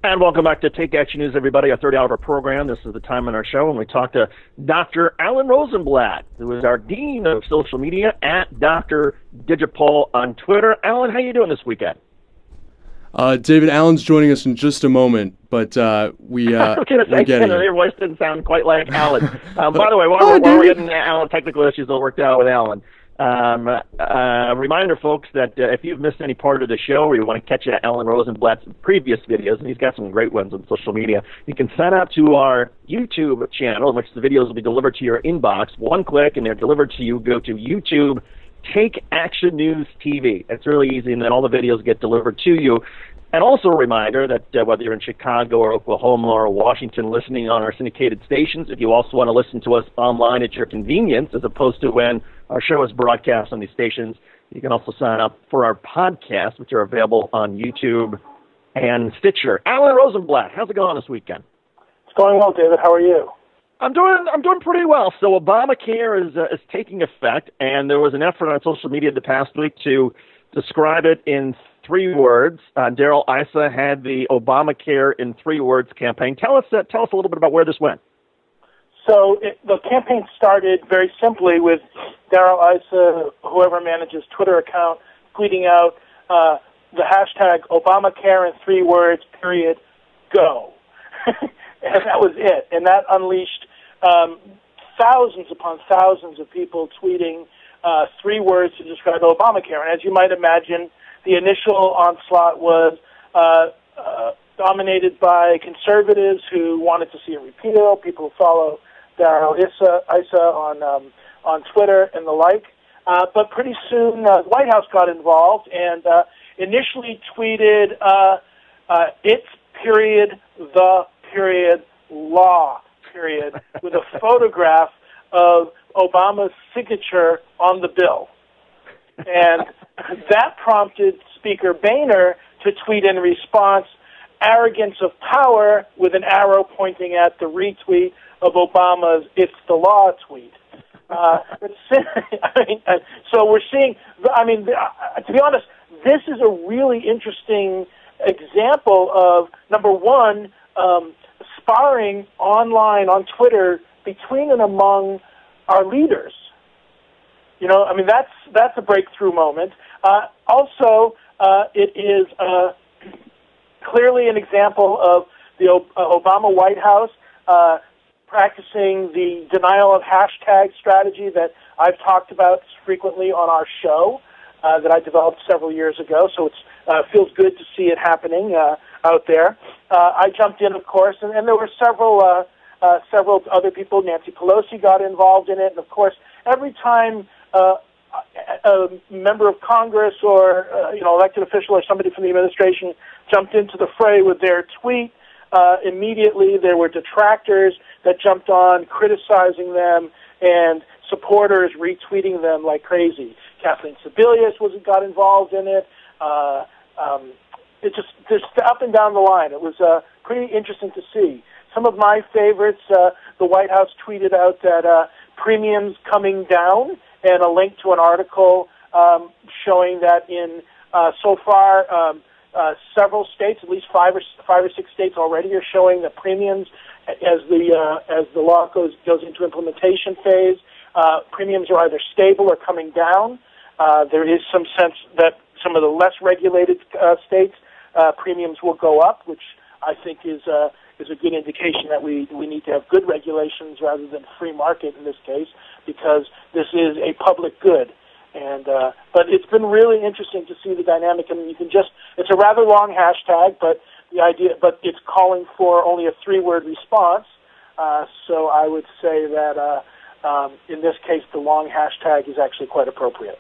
And welcome back to Take Action News, everybody, our third hour of our program. This is the time in our show when we talk to Dr. Alan Rosenblatt, who is our Dean of Social Media at Dr. Digipol on Twitter. Alan, how you doing this weekend? David, Alan's joining us in just a moment, but we're getting him. Your voice didn't sound quite like Alan. By the way, while we're getting Alan technical issues all worked out with Alan, reminder, folks, that if you've missed any part of the show or you want to catch Alan Rosenblatt's previous videos, and he's got some great ones on social media, you can sign up to our YouTube channel in which the videos will be delivered to your inbox. One click, and they're delivered to you. Go to YouTube, Take Action News TV. It's really easy, and then all the videos get delivered to you. And also a reminder that whether you're in Chicago or Oklahoma or Washington listening on our syndicated stations, if you also want to listen to us online at your convenience as opposed to when our show is broadcast on these stations, you can also sign up for our podcasts, which are available on YouTube and Stitcher. Alan Rosenblatt, how's it going this weekend? It's going well, David. How are you? I'm doing pretty well. So ObamaCare is taking effect, and there was an effort on social media the past week to describe it in 3 words. Daryl Issa had the ObamaCare in 3 words campaign. Tell us a little bit about where this went. So the campaign started very simply with Daryl Issa, whoever manages Twitter account, tweeting out the hashtag ObamaCare in 3 words, period, go. And that was it. And that unleashed thousands upon thousands of people tweeting 3 words to describe Obamacare. And as you might imagine, the initial onslaught was dominated by conservatives who wanted to see it repealed, people who follow Daryl Issa on Twitter and the like. But pretty soon the White House got involved and initially tweeted, it's period, the period, law, period, with a photograph of Obama's signature on the bill. And that prompted Speaker Boehner to tweet in response, arrogance of power, with an arrow pointing at the retweet of Obama's "It's the Law" tweet. So we're seeing, to be honest, this is a really interesting example of, number one, sparring online on Twitter between and among our leaders. That's a breakthrough moment. Also, it is clearly an example of the Obama White House practicing the denial of hashtag strategy that I've talked about frequently on our show that I developed several years ago. So it feels good to see it happening out there. I jumped in, of course, and there were several other people. Nancy Pelosi got involved in it, and of course, every time a member of Congress or elected official or somebody from the administration jumped into the fray with their tweet, immediately there were detractors that jumped on, criticizing them, and supporters retweeting them like crazy. Kathleen Sebelius got involved in it. It just up and down the line. It was pretty interesting to see. Some of my favorites, the White House tweeted out that premiums coming down, and a link to an article showing that in so far several states, at least five or six states already, are showing that premiums, as the law goes into implementation phase, premiums are either stable or coming down. There is some sense that some of the less regulated states premiums will go up, which I think is a good indication that we need to have good regulations rather than free market in this case, because this is a public good. And but it's been really interesting to see the dynamic. I mean, it's a rather long hashtag, but it's calling for only a 3-word response. So I would say that in this case, the long hashtag is actually quite appropriate.